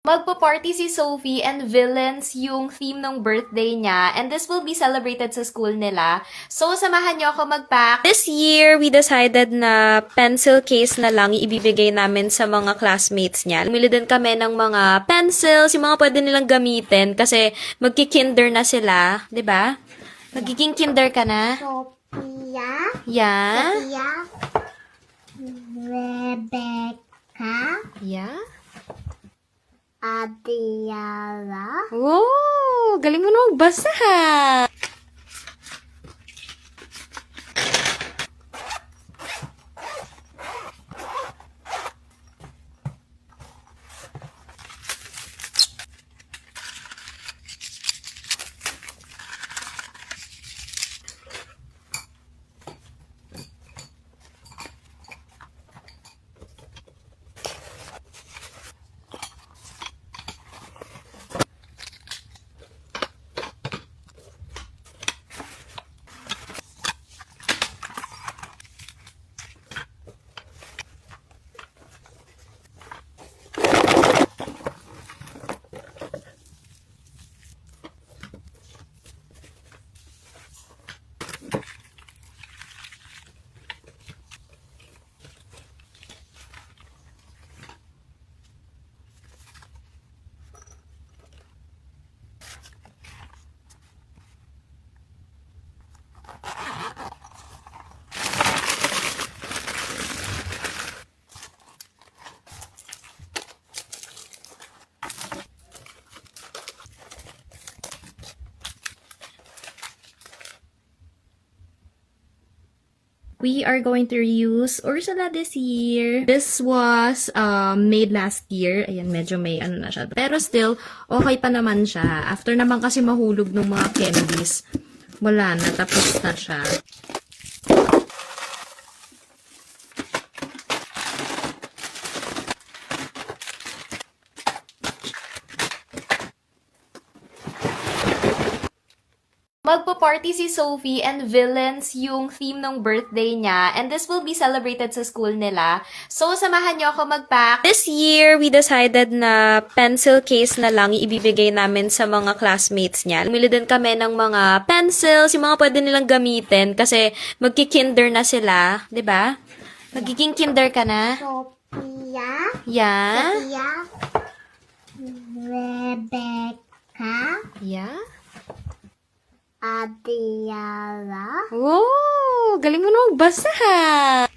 Magpo-party si Sophie and villains yung theme ng birthday niya and this will be celebrated sa school nila. So, samahan niyo ako mag-pack. This year, we decided na pencil case na lang ibibigay namin sa mga classmates niya. Bumili din kami ng mga pencils, yung mga pwede nilang gamitin kasi magki-kinder na sila, 'di ba? Magiging kinder ka na? Sophia, Yeah? Sophia, Rebecca, Yeah? Adriana, Wow! Galing mo na magbasa ha! We are going to reuse Ursula this year. This was made last year. Ayan, medyo may ano na siya. Pero still, okay pa naman siya. After naman kasi mahulog ng mga candies, wala na. Tapos na siya. Magpo-party si Sophie and villains yung theme ng birthday niya and this will be celebrated sa school nila. So, samahan niyo ako mag-pack. This year, we decided na pencil case na lang ibibigay namin sa mga classmates niya. Bumili din kami ng mga pencils, yung mga pwede nilang gamitin kasi magki-kinder na sila, 'di ba? Magiging kinder ka na? Sophia, Yeah? Sophia, Rebecca, Yeah? Adriana, Wow! Galing mo na magbasa ha!